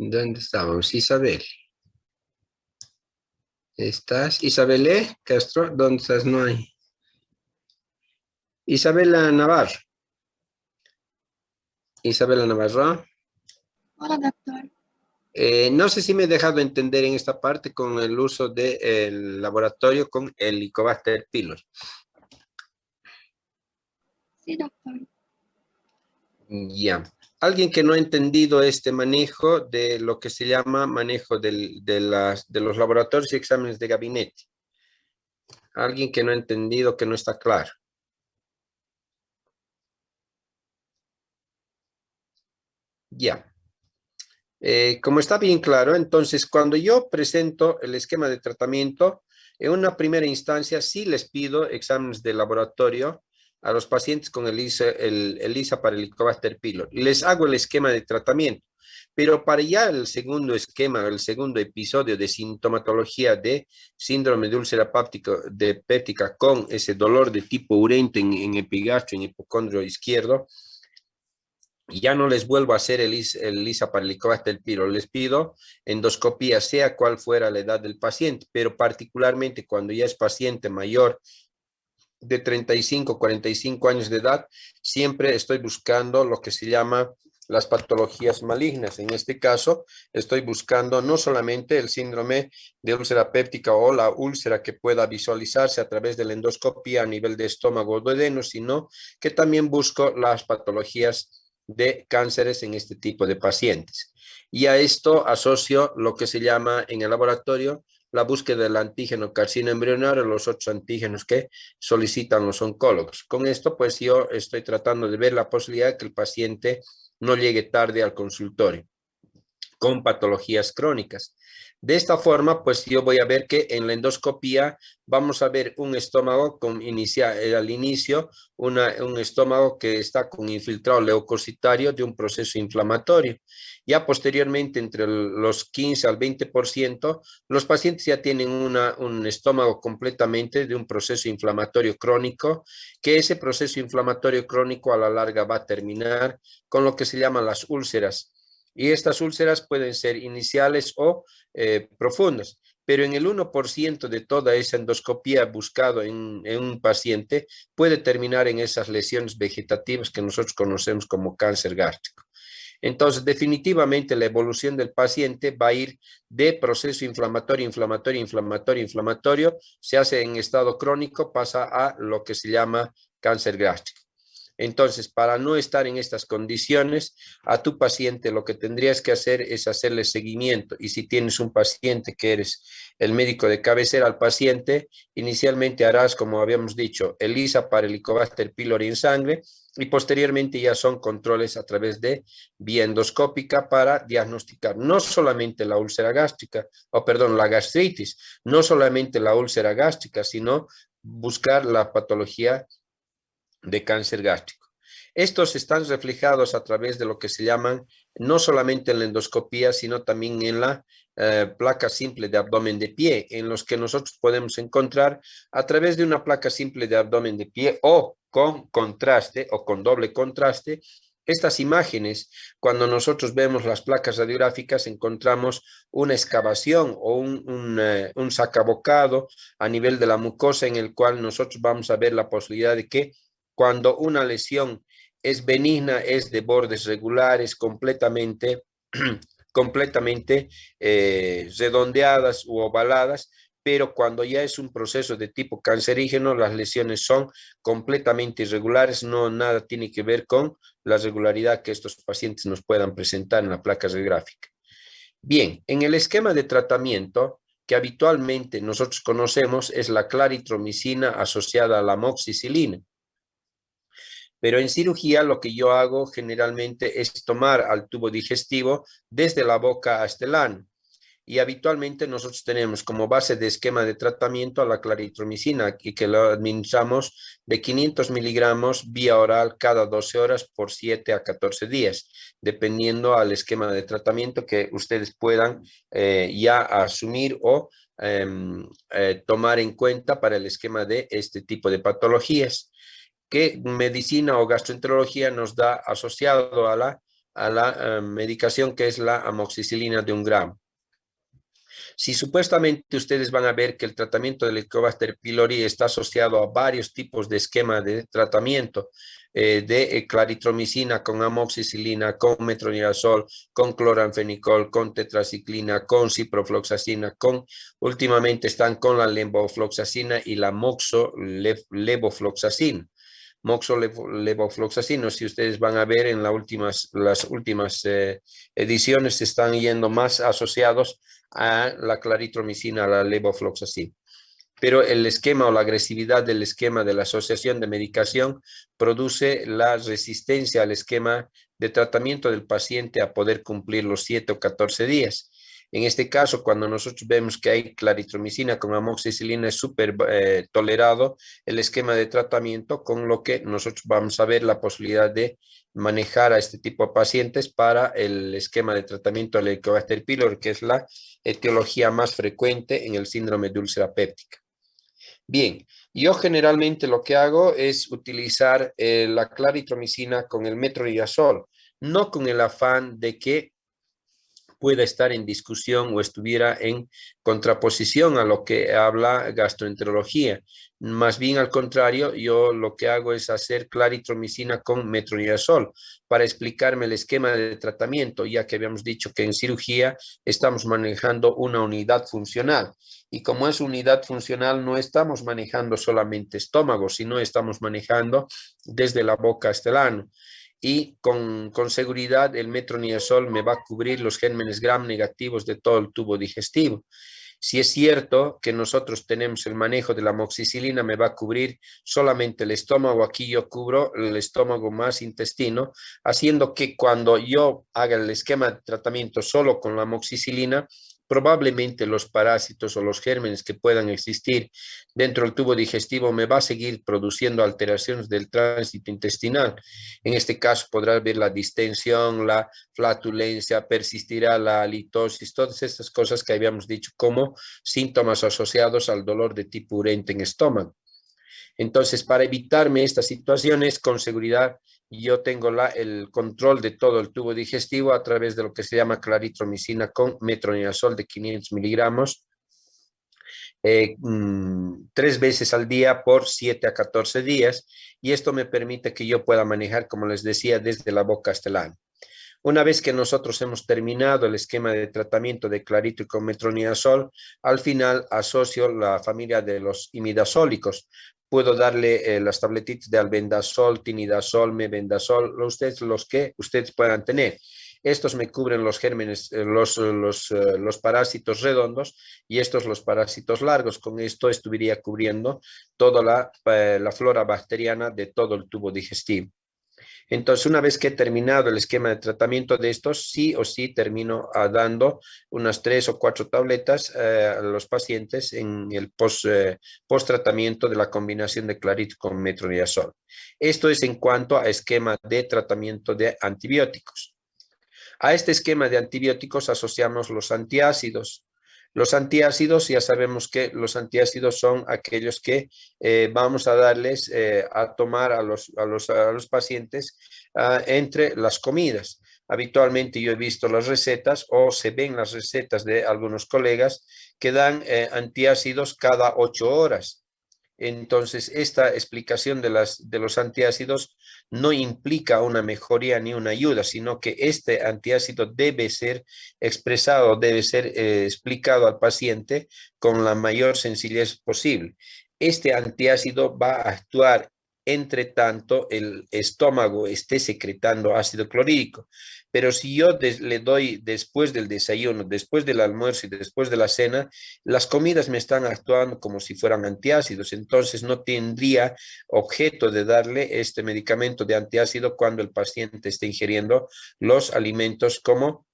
¿Dónde estábamos? Isabel. ¿Estás? Isabel Castro, ¿dónde estás? No hay. Isabela Navarro. Isabela Navarro. Hola, doctor. No sé si me he dejado entender en esta parte con el uso del laboratorio con el Helicobacter pylori. Sí, doctor. Ya. Alguien que no ha entendido este manejo de lo que se llama manejo de los laboratorios y exámenes de gabinete. Alguien que no ha entendido, que no está claro. Ya. Como está bien claro, entonces cuando yo presento el esquema de tratamiento, en una primera instancia sí les pido exámenes de laboratorio a los pacientes con el ELISA para el Helicobacter pylori. Les hago el esquema de tratamiento, pero para ya el segundo esquema, el segundo episodio de sintomatología de síndrome de úlcera péptica con ese dolor de tipo urente en epigastrio, en hipocondrio izquierdo, y ya no les vuelvo a hacer el ELISA para el Helicobacter pylori, les pido endoscopía, sea cual fuera la edad del paciente, pero particularmente cuando ya es paciente mayor de 35, 45 años de edad, siempre estoy buscando lo que se llama las patologías malignas. En este caso, estoy buscando no solamente el síndrome de úlcera péptica o la úlcera que pueda visualizarse a través de la endoscopía a nivel de estómago o duodeno, sino que también busco las patologías de cánceres en este tipo de pacientes. Y a esto asocio lo que se llama en el laboratorio la búsqueda del antígeno carcino embrionario, los otros antígenos que solicitan los oncólogos. Con esto, pues yo estoy tratando de ver la posibilidad de que el paciente no llegue tarde al consultorio con patologías crónicas. De esta forma, pues yo voy a ver que en la endoscopía vamos a ver un estómago al inicio, un estómago que está con infiltrado leucocitario de un proceso inflamatorio. Ya posteriormente, entre los 15 al 20%, los pacientes ya tienen un estómago completamente de un proceso inflamatorio crónico, que ese proceso inflamatorio crónico a la larga va a terminar con lo que se llaman las úlceras. Y estas úlceras pueden ser iniciales o profundas, pero en el 1% de toda esa endoscopía buscado en un paciente puede terminar en esas lesiones vegetativas que nosotros conocemos como cáncer gástrico. Entonces, definitivamente la evolución del paciente va a ir de proceso inflamatorio, inflamatorio, inflamatorio, inflamatorio, se hace en estado crónico, pasa a lo que se llama cáncer gástrico. Entonces, para no estar en estas condiciones, a tu paciente lo que tendrías que hacer es hacerle seguimiento. Y si tienes un paciente que eres el médico de cabecera al paciente, inicialmente harás, como habíamos dicho, ELISA para el Helicobacter pylori en sangre y posteriormente ya son controles a través de vía endoscópica para diagnosticar no solamente la úlcera gástrica, la gastritis, no solamente la úlcera gástrica, sino buscar la patología de cáncer gástrico. Estos están reflejados a través de lo que se llaman no solamente en la endoscopía, sino también en la placa simple de abdomen de pie, en los que nosotros podemos encontrar a través de una placa simple de abdomen de pie o con contraste o con doble contraste. Estas imágenes, cuando nosotros vemos las placas radiográficas, encontramos una excavación o un sacabocado a nivel de la mucosa en el cual nosotros vamos a ver la posibilidad de que cuando una lesión es benigna, es de bordes regulares, completamente redondeadas u ovaladas, pero cuando ya es un proceso de tipo cancerígeno, las lesiones son completamente irregulares, no nada tiene que ver con la regularidad que estos pacientes nos puedan presentar en la placa radiográfica. Bien, en el esquema de tratamiento que habitualmente nosotros conocemos es la claritromicina asociada a la amoxicilina. Pero en cirugía lo que yo hago generalmente es tomar al tubo digestivo desde la boca hasta el ano. Y habitualmente nosotros tenemos como base de esquema de tratamiento a la claritromicina y que lo administramos de 500 miligramos vía oral cada 12 horas por 7 a 14 días, dependiendo al esquema de tratamiento que ustedes puedan ya asumir o tomar en cuenta para el esquema de este tipo de patologías. ¿Qué medicina o gastroenterología nos da asociado a la a la medicación que es la amoxicilina de 1 gramo. Si supuestamente ustedes van a ver que el tratamiento del Helicobacter pylori está asociado a varios tipos de esquema de tratamiento, de claritromicina con amoxicilina, con metronidazol, con cloranfenicol, con tetraciclina, con ciprofloxacina, últimamente están con la levofloxacina y la moxolevofloxacina. Moxolevofloxacino, si ustedes van a ver en las últimas ediciones, se están yendo más asociados a la claritromicina, a la levofloxacina. Pero el esquema o la agresividad del esquema de la asociación de medicación produce la resistencia al esquema de tratamiento del paciente a poder cumplir los 7 o 14 días. En este caso, cuando nosotros vemos que hay claritromicina con amoxicilina, es súper tolerado el esquema de tratamiento, con lo que nosotros vamos a ver la posibilidad de manejar a este tipo de pacientes para el esquema de tratamiento del Helicobacter pylori, que es la etiología más frecuente en el síndrome de úlcera péptica. Bien, yo generalmente lo que hago es utilizar la claritromicina con el metronidazol, no con el afán de que pueda estar en discusión o estuviera en contraposición a lo que habla gastroenterología. Más bien al contrario, yo lo que hago es hacer claritromicina con metronidazol para explicarme el esquema de tratamiento, ya que habíamos dicho que en cirugía estamos manejando una unidad funcional. Y como es unidad funcional, no estamos manejando solamente estómago, sino estamos manejando desde la boca hasta el ano. Y con seguridad el metronidazol me va a cubrir los gérmenes gram negativos de todo el tubo digestivo. Si es cierto que nosotros tenemos el manejo de la amoxicilina, me va a cubrir solamente el estómago. Aquí yo cubro el estómago más intestino, haciendo que cuando yo haga el esquema de tratamiento solo con la amoxicilina, probablemente los parásitos o los gérmenes que puedan existir dentro del tubo digestivo me va a seguir produciendo alteraciones del tránsito intestinal. En este caso podrá ver la distensión, la flatulencia, persistirá la halitosis, todas estas cosas que habíamos dicho como síntomas asociados al dolor de tipo urente en estómago. Entonces, para evitarme estas situaciones, con seguridad, yo tengo el control de todo el tubo digestivo a través de lo que se llama claritromicina con metronidazol de 500 miligramos, 3 veces al día por 7 a 14 días, y esto me permite que yo pueda manejar, como les decía, desde la boca hasta el ano. Una vez que nosotros hemos terminado el esquema de tratamiento de clarito y con metronidazol, al final asocio la familia de los imidazólicos. Puedo darle las tabletitas de albendazol, tinidazol, mebendazol, los que ustedes puedan tener. Estos me cubren los gérmenes, los parásitos redondos, y estos los parásitos largos. Con esto estuviera cubriendo toda la flora bacteriana de todo el tubo digestivo. Entonces, una vez que he terminado el esquema de tratamiento de estos, sí o sí termino dando unas 3 o 4 tabletas a los pacientes en el post-tratamiento de la combinación de clarito con metronidazol. Esto es en cuanto a esquema de tratamiento de antibióticos. A este esquema de antibióticos asociamos los antiácidos. Los antiácidos, ya sabemos que los antiácidos son aquellos que vamos a darles a tomar a los pacientes entre las comidas. Habitualmente yo he visto las recetas, o se ven las recetas de algunos colegas, que dan antiácidos cada 8 horas. Entonces, esta explicación de los antiácidos no implica una mejoría ni una ayuda, sino que este antiácido debe ser expresado, debe ser explicado al paciente con la mayor sencillez posible. Este antiácido va a actuar entre tanto el estómago esté secretando ácido clorhídrico. Pero si yo le doy después del desayuno, después del almuerzo y después de la cena, las comidas me están actuando como si fueran antiácidos. Entonces no tendría objeto de darle este medicamento de antiácido cuando el paciente esté ingiriendo los alimentos como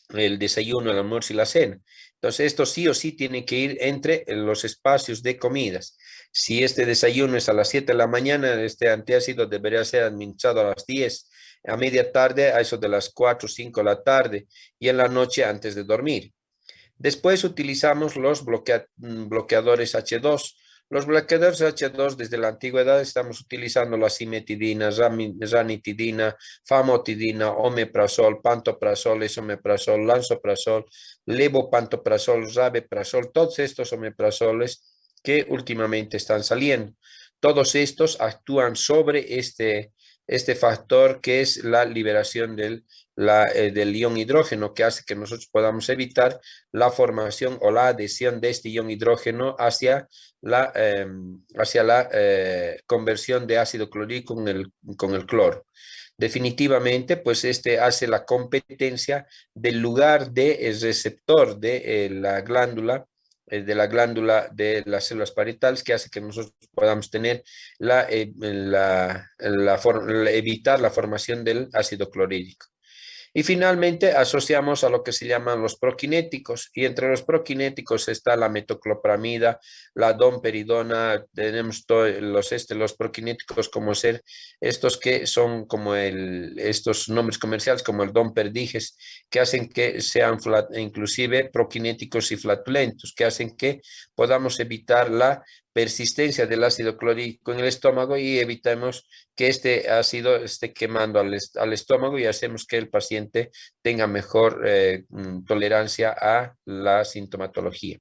el desayuno, el almuerzo y la cena. Entonces, esto sí o sí tiene que ir entre los espacios de comidas. Si este desayuno es a las 7 de la mañana, este antiácido debería ser administrado a las 10, a media tarde, a eso de las 4 o 5 de la tarde, y en la noche antes de dormir. Después utilizamos los bloqueadores H2. Los bloqueadores H2 desde la antigüedad estamos utilizando la cimetidina, ranitidina, famotidina, omeprazol, pantoprazol, esomeprazol, lansoprazol, levopantoprazol, rabeprazol, todos estos omeprazoles que últimamente están saliendo. Todos estos actúan sobre este factor que es la liberación del ion hidrógeno, que hace que nosotros podamos evitar la formación o la adhesión de este ion hidrógeno hacia la conversión de ácido clorhídrico con el cloro. Definitivamente, pues este hace la competencia del lugar de receptor de la glándula de las células parietales, que hace que nosotros podamos tener evitar la formación del ácido clorhídrico. Y finalmente asociamos a lo que se llaman los proquinéticos, y entre los proquinéticos está la metoclopramida, la domperidona, tenemos los proquinéticos como ser estos que son como estos nombres comerciales como el domperdiges, que hacen que sean inclusive proquinéticos y flatulentos, que hacen que podamos evitar la persistencia del ácido clorhídrico en el estómago y evitamos que este ácido esté quemando al estómago y hacemos que el paciente tenga mejor tolerancia a la sintomatología.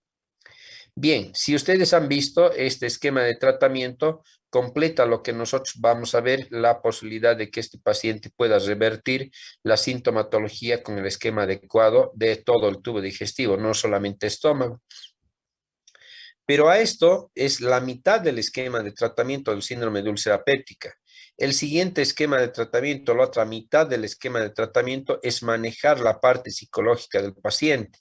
Bien, si ustedes han visto este esquema de tratamiento, completa lo que nosotros vamos a ver, la posibilidad de que este paciente pueda revertir la sintomatología con el esquema adecuado de todo el tubo digestivo, no solamente estómago. Pero a esto es la mitad del esquema de tratamiento del síndrome de úlcera péptica. El siguiente esquema de tratamiento, la otra mitad del esquema de tratamiento, es manejar la parte psicológica del paciente,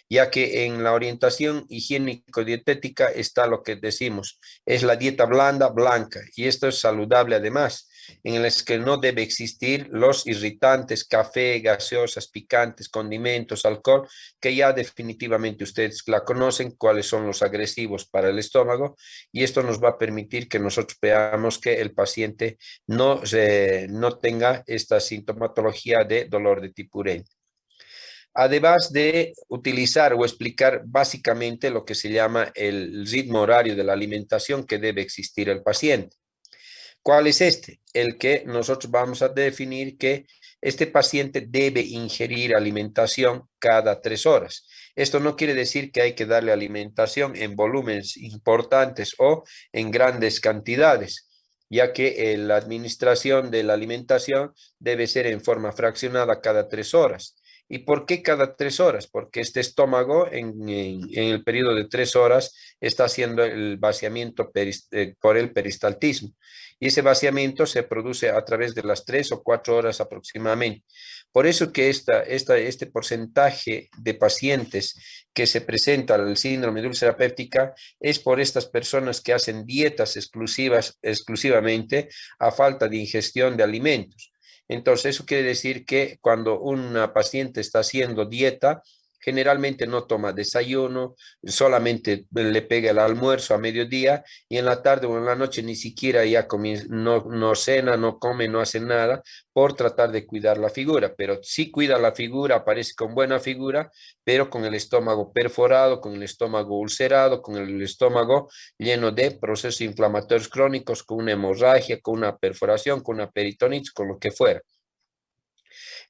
ya que en la orientación higiénico-dietética está lo que decimos, es la dieta blanda, blanca, y esto es saludable además, en el que no debe existir los irritantes, café, gaseosas, picantes, condimentos, alcohol, que ya definitivamente ustedes la conocen, cuáles son los agresivos para el estómago, y esto nos va a permitir que nosotros veamos que el paciente no tenga esta sintomatología de dolor de tipo urémico. Además de utilizar o explicar básicamente lo que se llama el ritmo horario de la alimentación que debe existir el paciente. ¿Cuál es este? El que nosotros vamos a definir que este paciente debe ingerir alimentación cada 3 horas. Esto no quiere decir que hay que darle alimentación en volúmenes importantes o en grandes cantidades, ya que la administración de la alimentación debe ser en forma fraccionada cada 3 horas. ¿Y por qué cada 3 horas? Porque este estómago en el periodo de 3 horas está haciendo el vaciamiento por el peristaltismo. Y ese vaciamiento se produce a través de las 3 o 4 horas aproximadamente. Por eso que este porcentaje de pacientes que se presenta al síndrome de úlcera péptica es por estas personas que hacen dietas exclusivamente a falta de ingestión de alimentos. Entonces, eso quiere decir que cuando una paciente está haciendo dieta, generalmente no toma desayuno, solamente le pega el almuerzo a mediodía y en la tarde o en la noche ni siquiera ya no cena, no come, no hace nada por tratar de cuidar la figura, pero sí cuida la figura, aparece con buena figura, pero con el estómago perforado, con el estómago ulcerado, con el estómago lleno de procesos inflamatorios crónicos, con una hemorragia, con una perforación, con una peritonitis, con lo que fuera.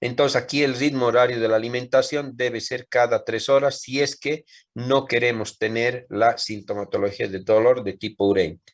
Entonces aquí el ritmo horario de la alimentación debe ser cada 3 horas si es que no queremos tener la sintomatología de dolor de tipo urémico.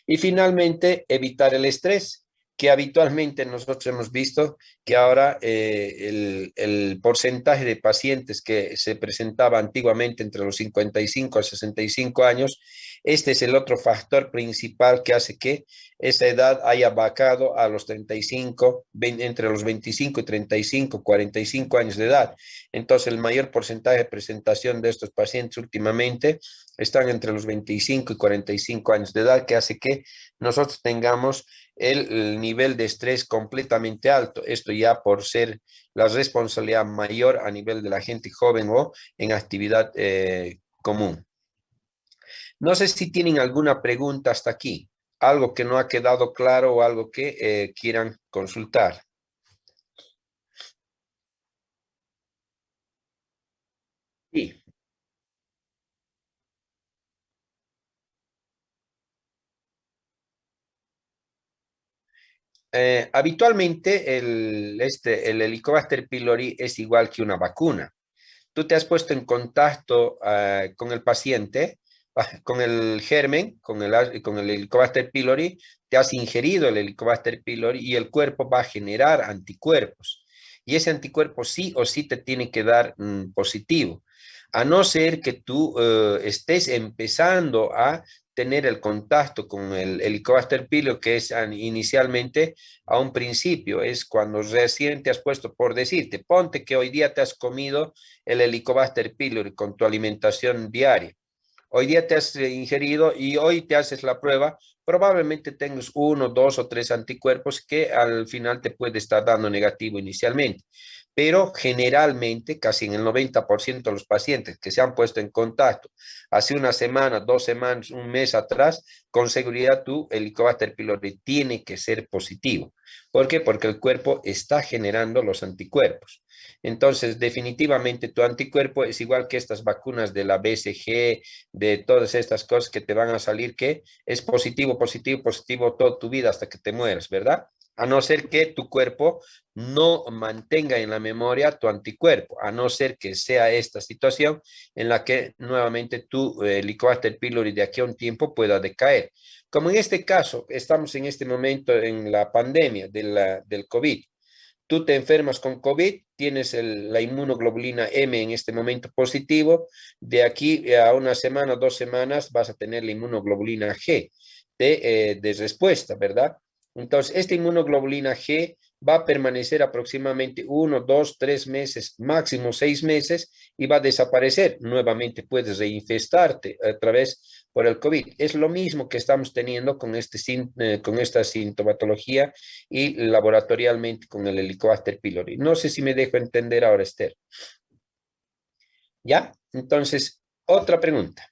Y finalmente, evitar el estrés, que habitualmente nosotros hemos visto que ahora el porcentaje de pacientes que se presentaba antiguamente entre los 55 a 65 años, este es el otro factor principal que hace que esa edad haya bajado a los 35, entre los 25 y 35, 45 años de edad. Entonces, el mayor porcentaje de presentación de estos pacientes últimamente están entre los 25 y 45 años de edad, que hace que nosotros tengamos el nivel de estrés completamente alto. Esto ya por ser la responsabilidad mayor a nivel de la gente joven o en actividad común. No sé si tienen alguna pregunta hasta aquí, algo que no ha quedado claro o algo que quieran consultar. Sí. Habitualmente el Helicobacter pylori es igual que una vacuna. Tú te has puesto en contacto con el paciente, con el germen, con el Helicobacter pylori, te has ingerido el Helicobacter pylori y el cuerpo va a generar anticuerpos. Y ese anticuerpo sí o sí te tiene que dar positivo. A no ser que tú estés empezando a tener el contacto con el Helicobacter pylori, que es inicialmente a un principio, es cuando recién te has puesto, por decirte, ponte que hoy día te has comido el Helicobacter pylori con tu alimentación diaria. Hoy día te has ingerido y hoy te haces la prueba, probablemente tengas uno, dos o tres anticuerpos que al final te puede estar dando negativo inicialmente. Pero generalmente, casi en el 90% de los pacientes que se han puesto en contacto hace una semana, 2 semanas, un mes atrás, con seguridad tu Helicobacter pylori tiene que ser positivo. ¿Por qué? Porque el cuerpo está generando los anticuerpos. Entonces, definitivamente tu anticuerpo es igual que estas vacunas de la BCG, de todas estas cosas que te van a salir, que es positivo, positivo, positivo toda tu vida hasta que te mueras, ¿verdad? A no ser que tu cuerpo no mantenga en la memoria tu anticuerpo, a no ser que sea esta situación en la que nuevamente tu Helicobacter pylori de aquí a un tiempo pueda decaer. Como en este caso, estamos en este momento en la pandemia del COVID. Tú te enfermas con COVID, tienes la inmunoglobulina M en este momento positivo, de aquí a una semana, 2 semanas vas a tener la inmunoglobulina G de respuesta, ¿verdad? Entonces, esta inmunoglobulina G va a permanecer aproximadamente 1, 2, 3 meses, máximo 6 meses, y va a desaparecer. Nuevamente puedes reinfestarte otra vez por el COVID. Es lo mismo que estamos teniendo con esta sintomatología y laboratorialmente con el Helicobacter pylori. No sé si me dejo entender ahora, Esther. ¿Ya? Entonces, otra pregunta.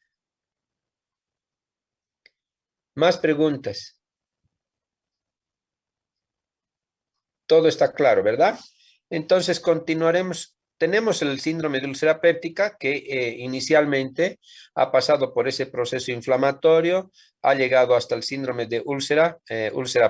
Más preguntas. Todo está claro, ¿verdad? Entonces, continuaremos. Tenemos el síndrome de úlcera péptica que inicialmente ha pasado por ese proceso inflamatorio, ha llegado hasta el síndrome de úlcera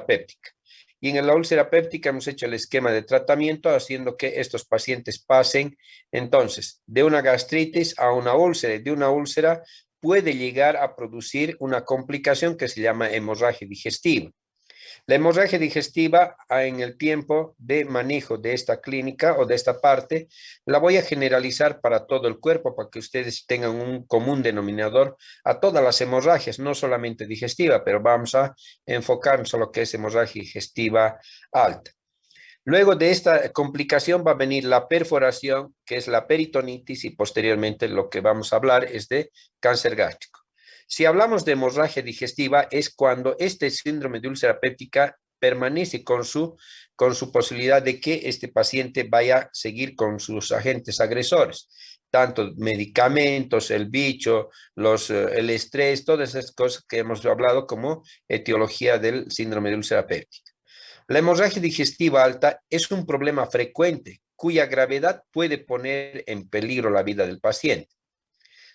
péptica. Y en la úlcera péptica hemos hecho el esquema de tratamiento haciendo que estos pacientes pasen entonces de una gastritis a una úlcera. De una úlcera puede llegar a producir una complicación que se llama hemorragia digestiva. La hemorragia digestiva en el tiempo de manejo de esta clínica o de esta parte, la voy a generalizar para todo el cuerpo para que ustedes tengan un común denominador a todas las hemorragias, no solamente digestiva, pero vamos a enfocarnos a lo que es hemorragia digestiva alta. Luego de esta complicación va a venir la perforación, que es la peritonitis, y posteriormente lo que vamos a hablar es de cáncer gástrico. Si hablamos de hemorragia digestiva, es cuando este síndrome de úlcera péptica permanece con su posibilidad de que este paciente vaya a seguir con sus agentes agresores, tanto medicamentos, el bicho, el estrés, todas esas cosas que hemos hablado como etiología del síndrome de úlcera péptica. La hemorragia digestiva alta es un problema frecuente cuya gravedad puede poner en peligro la vida del paciente.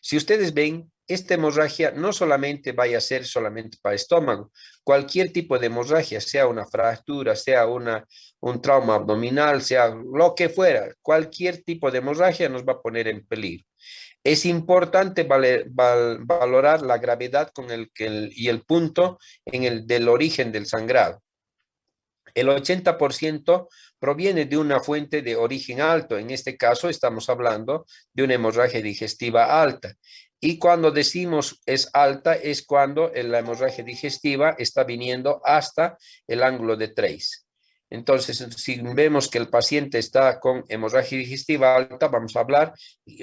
Si ustedes ven, esta hemorragia no solamente vaya a ser solamente para estómago, cualquier tipo de hemorragia, sea una fractura, sea un trauma abdominal, sea lo que fuera, cualquier tipo de hemorragia nos va a poner en peligro. Es importante valorar la gravedad y el punto del origen del sangrado. El 80% proviene de una fuente de origen alto. En este caso estamos hablando de una hemorragia digestiva alta. Y cuando decimos es alta es cuando la hemorragia digestiva está viniendo hasta el ángulo de trace. Entonces, si vemos que el paciente está con hemorragia digestiva alta, vamos a hablar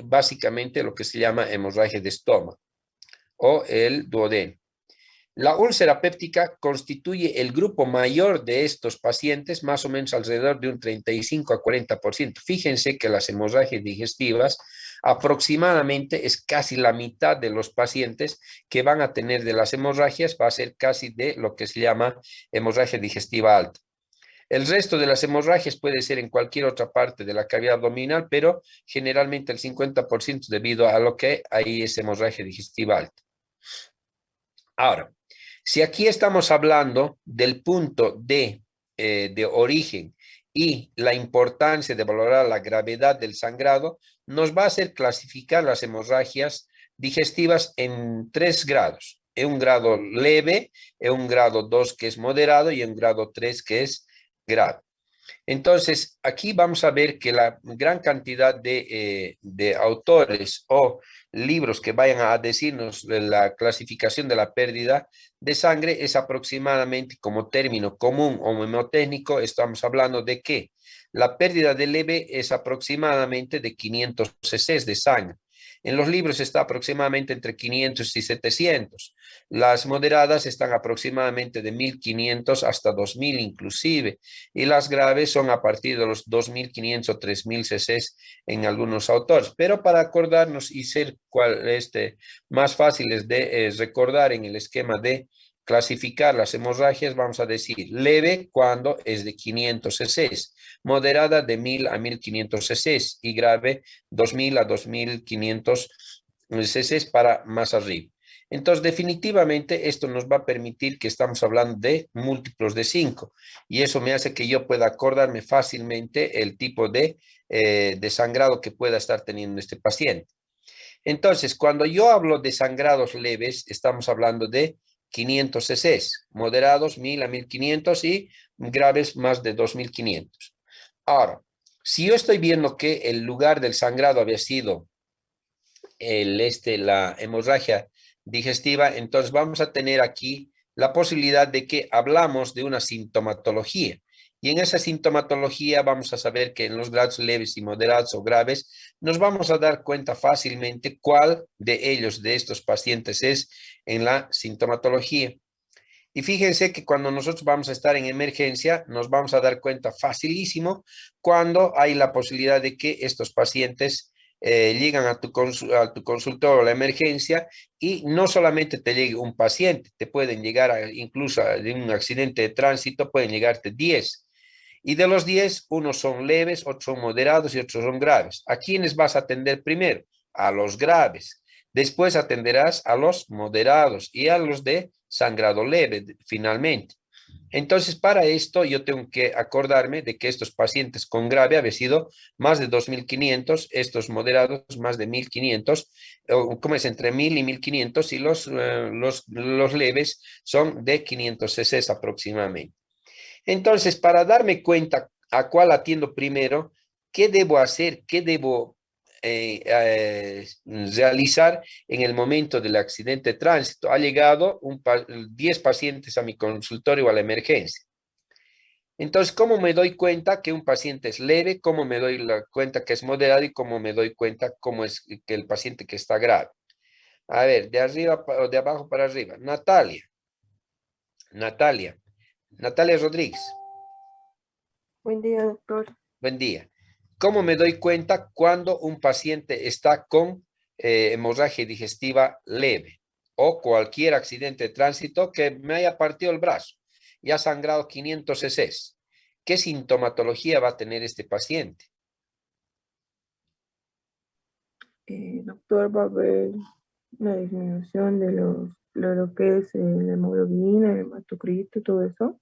básicamente de lo que se llama hemorragia de estómago o el duodeno. La úlcera péptica constituye el grupo mayor de estos pacientes, más o menos alrededor de un 35 a 40%. Fíjense que las hemorragias digestivas aproximadamente es casi la mitad de los pacientes que van a tener de las hemorragias, va a ser casi de lo que se llama hemorragia digestiva alta. El resto de las hemorragias puede ser en cualquier otra parte de la cavidad abdominal, pero generalmente el 50% debido a lo que ahí es hemorragia digestiva alta. Ahora, si aquí estamos hablando del punto de de origen y la importancia de valorar la gravedad del sangrado, nos va a hacer clasificar las hemorragias digestivas en 3 grados. En un grado leve, en un grado 2 que es moderado y en un grado 3 que es grave. Entonces, aquí vamos a ver que la gran cantidad de autores o libros que vayan a decirnos de la clasificación de la pérdida de sangre es aproximadamente, como término común o mnemotécnico, estamos hablando de que la pérdida de leve es aproximadamente de 500 cc de sangre. En los libros está aproximadamente entre 500 y 700. Las moderadas están aproximadamente de 1500 hasta 2000 inclusive. Y las graves son a partir de los 2500 o 3000 cc en algunos autores. Pero para acordarnos y ser más fáciles de recordar en el esquema de clasificar las hemorragias, vamos a decir leve cuando es de 500 cc, moderada de 1000 a 1500 cc y grave 2000 a 2500 cc para más arriba. Entonces, definitivamente esto nos va a permitir que estamos hablando de múltiplos de 5 y eso me hace que yo pueda acordarme fácilmente el tipo de sangrado que pueda estar teniendo este paciente. Entonces, cuando yo hablo de sangrados leves, estamos hablando de 500 cc, moderados 1000 a 1500 y graves más de 2500. Ahora, si yo estoy viendo que el lugar del sangrado había sido la hemorragia digestiva, entonces vamos a tener aquí la posibilidad de que hablamos de una sintomatología. Y en esa sintomatología vamos a saber que en los grados leves y moderados o graves nos vamos a dar cuenta fácilmente cuál de ellos, de estos pacientes, es en la sintomatología. Y fíjense que cuando nosotros vamos a estar en emergencia, nos vamos a dar cuenta facilísimo cuando hay la posibilidad de que estos pacientes llegan a tu consultorio a la emergencia y no solamente te llegue un paciente, te pueden llegar incluso de un accidente de tránsito, pueden llegarte 10. Y de los 10, unos son leves, otros son moderados y otros son graves. ¿A quiénes vas a atender primero? A los graves. Después atenderás a los moderados y a los de sangrado leve, finalmente. Entonces, para esto yo tengo que acordarme de que estos pacientes con grave habían sido más de 2500, estos moderados más de 1500, como es entre 1000 y 1500 y los leves son de 500 cc aproximadamente. Entonces, para darme cuenta a cuál atiendo primero, ¿qué debo hacer? ¿Qué debo realizar en el momento del accidente de tránsito? Ha llegado 10 pacientes a mi consultorio o a la emergencia. Entonces, ¿cómo me doy cuenta que un paciente es leve? ¿Cómo me doy cuenta que es moderado? ¿Y cómo me doy cuenta cómo es que el paciente que está grave? A ver, de arriba o de abajo para arriba. Natalia Rodríguez. Buen día, doctor. Buen día. ¿Cómo me doy cuenta cuando un paciente está con hemorragia digestiva leve o cualquier accidente de tránsito que me haya partido el brazo y ha sangrado 500 cc? ¿Qué sintomatología va a tener este paciente? Doctor, va a haber una disminución de lo que es la hemoglobina, el hematocrito, todo eso.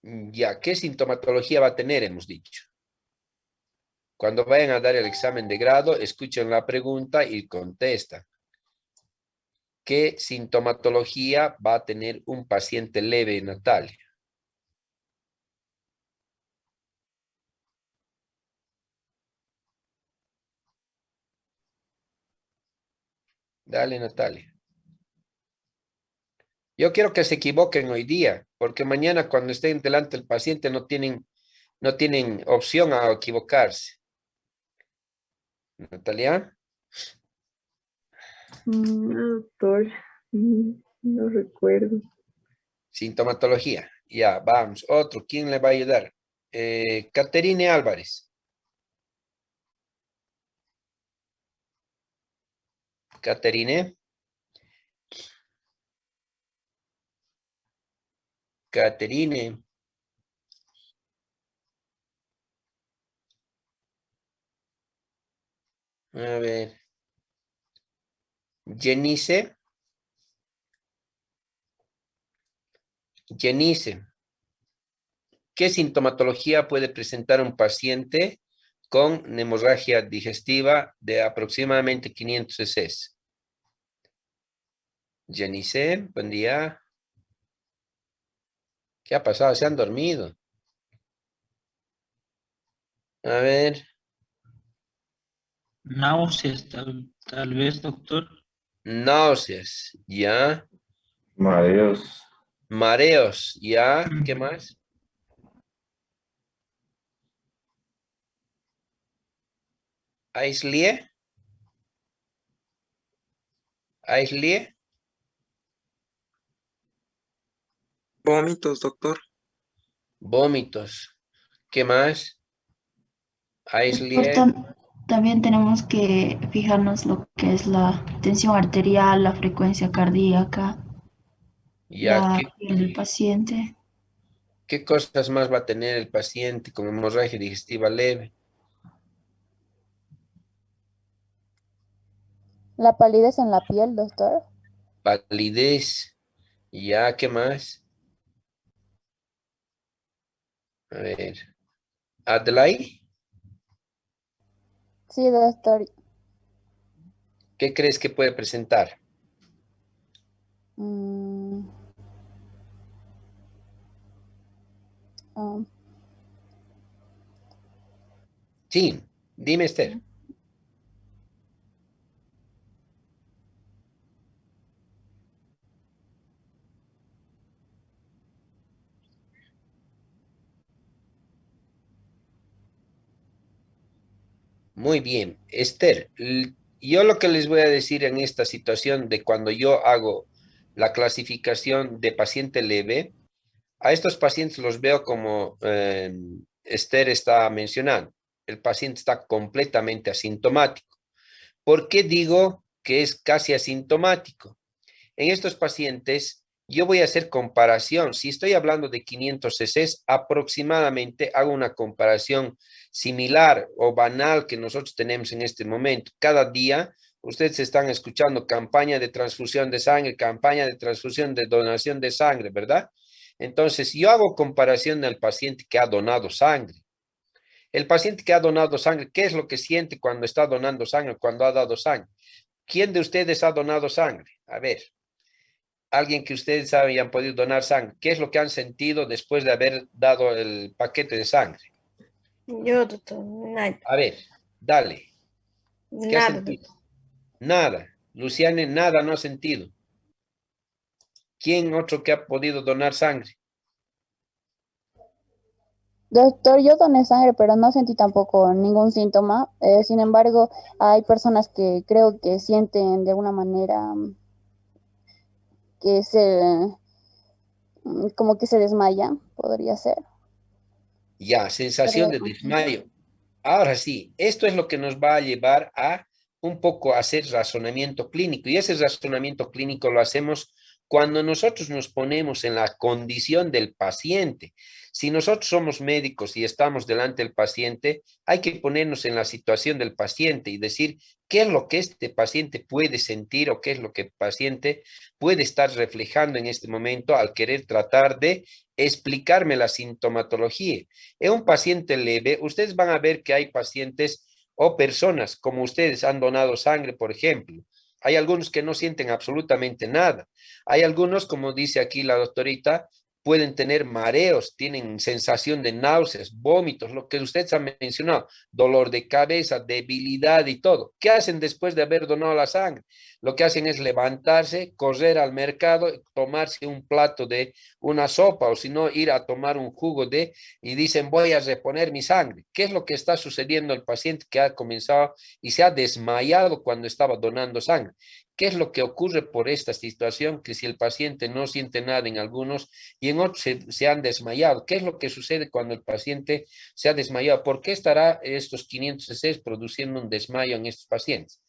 Ya, ¿qué sintomatología va a tener? Hemos dicho. Cuando vayan a dar el examen de grado, escuchen la pregunta y contestan. ¿Qué sintomatología va a tener un paciente leve, Natalia? Dale, Natalia. Yo quiero que se equivoquen hoy día, porque mañana cuando estén delante del paciente no tienen opción a equivocarse. Natalia, No, doctor, no recuerdo. sintomatología. Ya, vamos. Otro, ¿quién le va a ayudar? Caterine Álvarez. Caterine. Caterine. A ver. Jenice. Jenice. ¿Qué sintomatología puede presentar un paciente con hemorragia digestiva de aproximadamente 500 cc? Janice, buen día. ¿Qué ha pasado? ¿Se han dormido? A ver, Náuseas, tal vez, doctor. náuseas, ¿ya? Mareos. Mareos, ¿ya? ¿Qué más? ¿Aislie? ¿Aislie? Vómitos, doctor. Vómitos. ¿Qué más? Doctor, ¿Aislie? también tenemos que fijarnos lo que es la tensión arterial, la frecuencia cardíaca, ¿Ya? la piel del paciente. ¿Qué cosas más va a tener el paciente con hemorragia digestiva leve? La palidez en la piel, doctor. Palidez. ¿Ya? ¿Qué más? A ver. ¿Adlai? Sí, doctor. ¿Qué crees que puede presentar? Mm, um, Sí, dime, Esther. Muy bien. Esther, yo lo que les voy a decir en esta situación de cuando yo hago la clasificación de paciente leve, a estos pacientes los veo como Esther está mencionando. El paciente está completamente asintomático. ¿Por qué digo que es casi asintomático? En estos pacientes, yo voy a hacer comparación. Si estoy hablando de 500 cc, aproximadamente hago una comparación similar o banal que nosotros tenemos en este momento. Cada día, ustedes están escuchando campaña de transfusión de sangre, campaña de transfusión de donación de sangre, ¿verdad? Entonces, yo hago comparación del paciente que ha donado sangre. El paciente que ha donado sangre, ¿qué es lo que siente cuando está donando sangre, cuando ha dado sangre? ¿Quién de ustedes ha donado sangre? A ver, alguien que ustedes hayan podido donar sangre. ¿Qué es lo que han sentido después de haber dado el paquete de sangre? Yo, doctor, nada, A ver, dale. ¿Qué has nada, sentido? doctor. Nada. Luciane, nada no ha sentido. ¿Quién otro que ha podido donar sangre? Doctor, yo doné sangre, pero no sentí tampoco ningún síntoma. Sin embargo, hay personas que creo que sienten de alguna manera que como que se desmayan, podría ser. Ya, sensación Podría de confundir. desmayo. Ahora sí, esto es lo que nos va a llevar a un poco hacer razonamiento clínico. Y ese razonamiento clínico lo hacemos cuando nosotros nos ponemos en la condición del paciente. Si nosotros somos médicos y estamos delante del paciente, hay que ponernos en la situación del paciente y decir qué es lo que este paciente puede sentir o qué es lo que el paciente puede estar reflejando en este momento al querer tratar de explicarme la sintomatología. En un paciente leve, ustedes van a ver que hay pacientes o personas como ustedes han donado sangre, por ejemplo. Hay algunos que no sienten absolutamente nada. Hay algunos, como dice aquí la doctorita, pueden tener mareos, tienen sensación de náuseas, vómitos, lo que ustedes han mencionado, dolor de cabeza, debilidad y todo. ¿Qué hacen después de haber donado la sangre? Lo que hacen es levantarse, correr al mercado, tomarse un plato de una sopa o si no, ir a tomar un jugo de y dicen voy a reponer mi sangre. ¿Qué es lo que está sucediendo al paciente que ha comenzado y se ha desmayado cuando estaba donando sangre? ¿Qué es lo que ocurre por esta situación? Que si el paciente no siente nada en algunos y en otros se han desmayado. ¿Qué es lo que sucede cuando el paciente se ha desmayado? ¿Por qué estará estos 500 cc produciendo un desmayo en estos pacientes?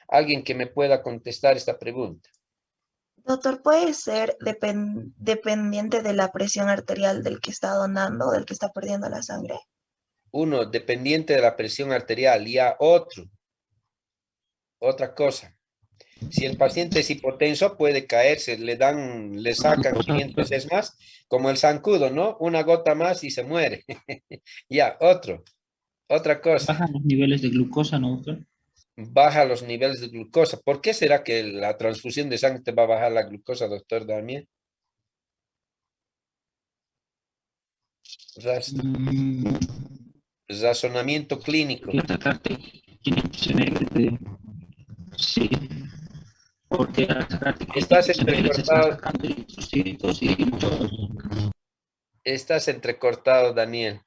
Alguien que me pueda contestar esta pregunta. Doctor, ¿puede ser dependiente de la presión arterial del que está donando, del que está perdiendo la sangre? Uno, dependiente de la presión arterial, y a otra cosa. Si el paciente es hipotenso, puede caerse, le sacan 500 veces más, como el zancudo, ¿no? Una gota más y se muere. Ya, otra cosa. Bajan los niveles de glucosa, ¿no, doctor? Baja los niveles de glucosa. ¿Por qué será que la transfusión de sangre te va a bajar la glucosa, doctor Damián? Mm, Razonamiento clínico. y atacarte 500 ml de... Sí, porque al sacarte Estás 500 ml se están entrecortado, sacando eritrocitos y mucho... estás entrecortado, Daniel.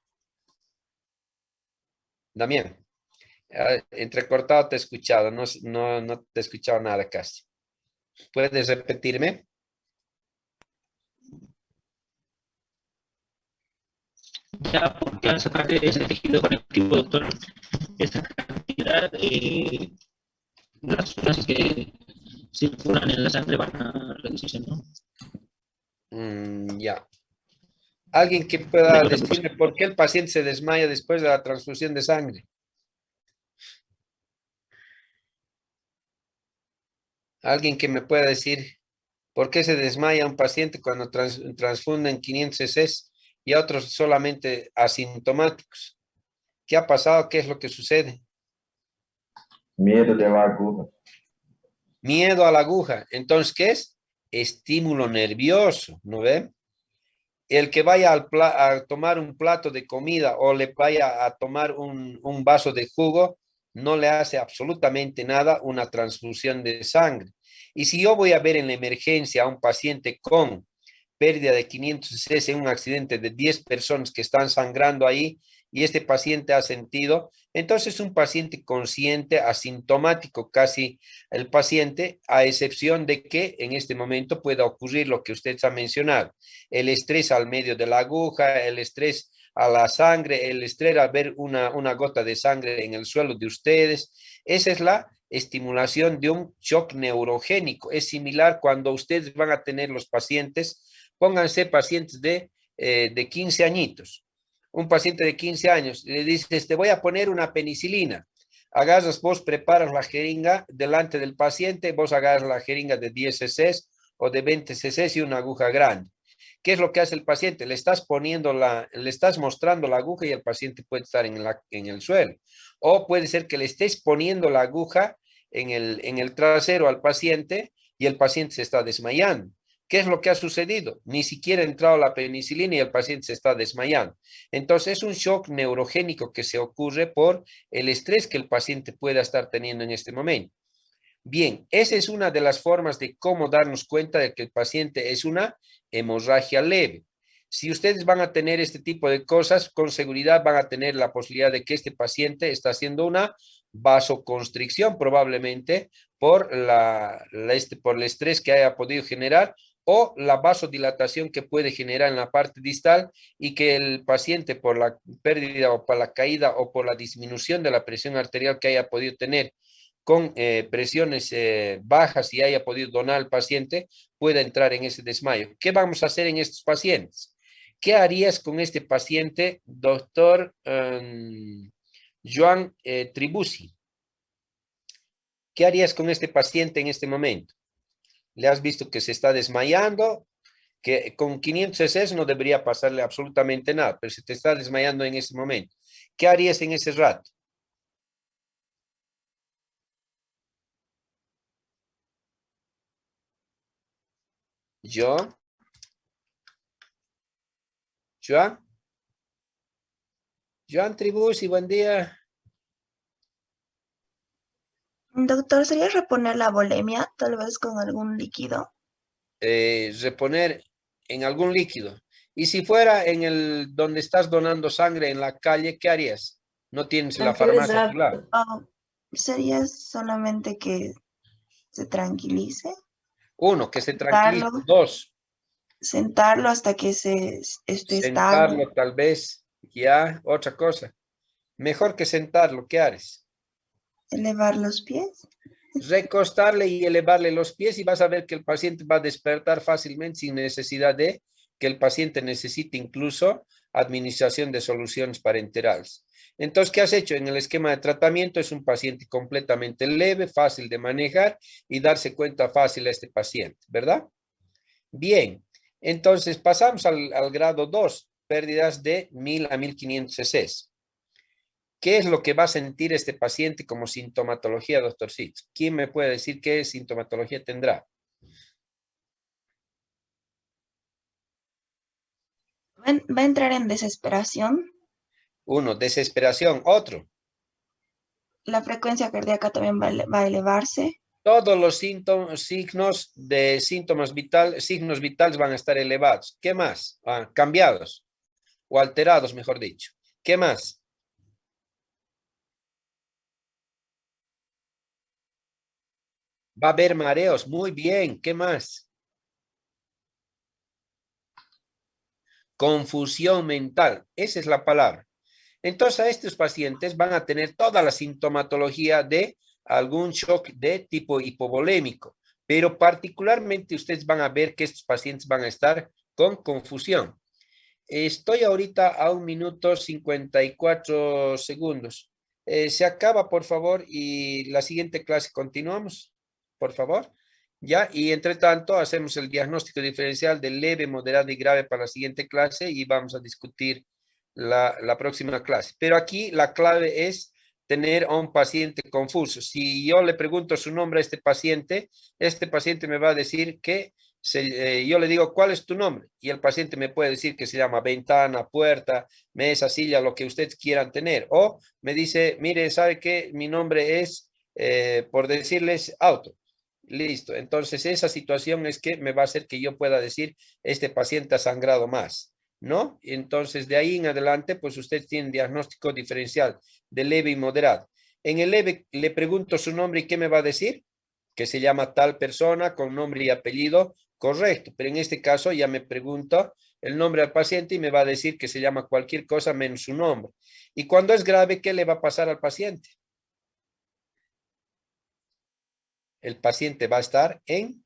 Damián, entrecortado te he escuchado, no te he escuchado nada casi. ¿Puedes repetirme? Ya, porque al sacarte ese tejido conectivo, doctor, esa cantidad de las sustancias que circulan en la sangre van a reducirse, ¿no? Ya. ¿Alguien que pueda decirme por qué el paciente se desmaya después de la transfusión de sangre? ¿Alguien que me pueda decir por qué se desmaya un paciente cuando transfunden 500 cc y a otros solamente asintomáticos? ¿Qué ha pasado? ¿Qué es lo que sucede? Miedo de la aguja. Miedo a la aguja. Entonces, ¿qué es? Estímulo nervioso, ¿no ven? El que vaya a tomar un plato de comida o le vaya a tomar un vaso de jugo, no le hace absolutamente nada una transfusión de sangre. Y si yo voy a ver en la emergencia a un paciente con pérdida de 500 cc en un accidente de 10 personas que están sangrando ahí y este paciente ha sentido, entonces un paciente consciente, asintomático casi el paciente, a excepción de que en este momento pueda ocurrir lo que usted ha mencionado, el estrés al medio de la aguja, el estrés a la sangre, el estrés al ver una gota de sangre en el suelo de ustedes. Esa es la estimulación de un shock neurogénico. Es similar cuando ustedes van a tener los pacientes, pónganse pacientes de 15 añitos. Un paciente de 15 años, le dices, te voy a poner una penicilina. Agarras, vos preparas la jeringa delante del paciente, vos agarras la jeringa de 10 cc o de 20 cc y una aguja grande. ¿Qué es lo que hace el paciente? Le estás mostrando la aguja y el paciente puede estar en el suelo. O puede ser que le estés poniendo la aguja en el trasero al paciente y el paciente se está desmayando. ¿Qué es lo que ha sucedido? Ni siquiera ha entrado la penicilina y el paciente se está desmayando. Entonces es un shock neurogénico que se ocurre por el estrés que el paciente pueda estar teniendo en este momento. Bien, esa es una de las formas de cómo darnos cuenta de que el paciente es una hemorragia leve. Si ustedes van a tener este tipo de cosas, con seguridad van a tener la posibilidad de que este paciente está haciendo una vasoconstricción, probablemente por por el estrés que haya podido generar o la vasodilatación que puede generar en la parte distal y que el paciente por la pérdida o por la caída o por la disminución de la presión arterial que haya podido tener con presiones bajas y haya podido donar al paciente, pueda entrar en ese desmayo. ¿Qué vamos a hacer en estos pacientes? ¿Qué harías con este paciente, doctor Joan Tribusi? ¿Qué harías con este paciente en este momento? Le has visto que se está desmayando, que con 500 cc no debería pasarle absolutamente nada, pero se te está desmayando en ese momento. ¿Qué harías en ese rato? ¿Yo? ¿Joan? Joan Tribusi, buen día. Doctor, ¿sería reponer la volemia, tal vez con algún líquido? Reponer en algún líquido. Y si fuera donde estás donando sangre en la calle, ¿qué harías? No tienes la farmacia a tu lado. ¿Sería solamente que se tranquilice? Uno, que se tranquilice. Sentarlo, Dos, sentarlo hasta que se esté estable. sentarlo tal vez. Ya, otra cosa. Mejor que sentarlo, ¿qué haces? Elevar los pies. Recostarle y elevarle los pies y vas a ver que el paciente va a despertar fácilmente sin necesidad de que el paciente necesite incluso administración de soluciones parenterales. Entonces, ¿qué has hecho? En el esquema de tratamiento es un paciente completamente leve, fácil de manejar y darse cuenta fácil a este paciente, ¿verdad? Bien, entonces pasamos al grado 2, pérdidas de 1000 a 1500 cc. ¿Qué es lo que va a sentir este paciente como sintomatología, doctor Sitz? ¿Quién me puede decir qué sintomatología tendrá? Va a entrar en desesperación. Uno, desesperación. Otro, La frecuencia cardíaca también va a elevarse. todos los signos vitales van a estar elevados. ¿Qué más? Cambiados o alterados, mejor dicho. ¿Qué más? Va a haber mareos. Muy bien. ¿Qué más? Confusión mental. Esa es la palabra. Entonces, estos pacientes van a tener toda la sintomatología de algún shock de tipo hipovolémico, pero particularmente ustedes van a ver que estos pacientes van a estar con confusión. Estoy ahorita a 1 minuto 54 segundos. Se acaba, por favor, y la siguiente clase continuamos, por favor. Ya, y entre tanto hacemos el diagnóstico diferencial de leve, moderado y grave para la siguiente clase y vamos a discutir la próxima clase. Pero aquí la clave es tener a un paciente confuso. Si yo le pregunto su nombre a este paciente me va a decir que yo le digo, ¿cuál es tu nombre? Y el paciente me puede decir que se llama ventana, puerta, mesa, silla, lo que ustedes quieran tener. O me dice, mire, ¿sabe qué? Mi nombre es, por decirles, auto. Listo. Entonces, esa situación es que me va a hacer que yo pueda decir, este paciente ha sangrado más, ¿no? Entonces, de ahí en adelante, pues usted tiene diagnóstico diferencial de leve y moderado. En el leve le pregunto su nombre y ¿qué me va a decir? Que se llama tal persona con nombre y apellido correcto. Pero en este caso ya me pregunto el nombre al paciente y me va a decir que se llama cualquier cosa menos su nombre. Y cuando es grave, ¿qué le va a pasar al paciente? El paciente va a estar en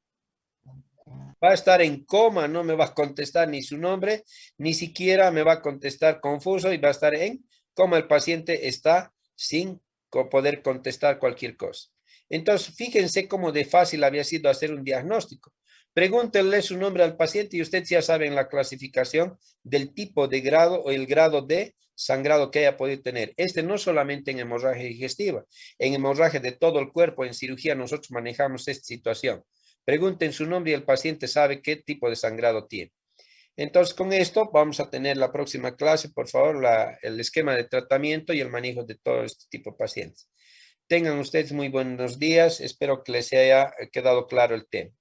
coma, no me va a contestar ni su nombre, ni siquiera me va a contestar confuso y va a estar en coma. El paciente está sin poder contestar cualquier cosa. Entonces, fíjense cómo de fácil había sido hacer un diagnóstico. Pregúntenle su nombre al paciente y ustedes ya saben la clasificación del tipo de grado o el grado de sangrado que haya podido tener. No solamente en hemorragia digestiva, en hemorragia de todo el cuerpo, en cirugía nosotros manejamos esta situación. Pregunten su nombre y el paciente sabe qué tipo de sangrado tiene. Entonces, con esto vamos a tener la próxima clase, por favor, el esquema de tratamiento y el manejo de todo este tipo de pacientes. Tengan ustedes muy buenos días. Espero que les haya quedado claro el tema.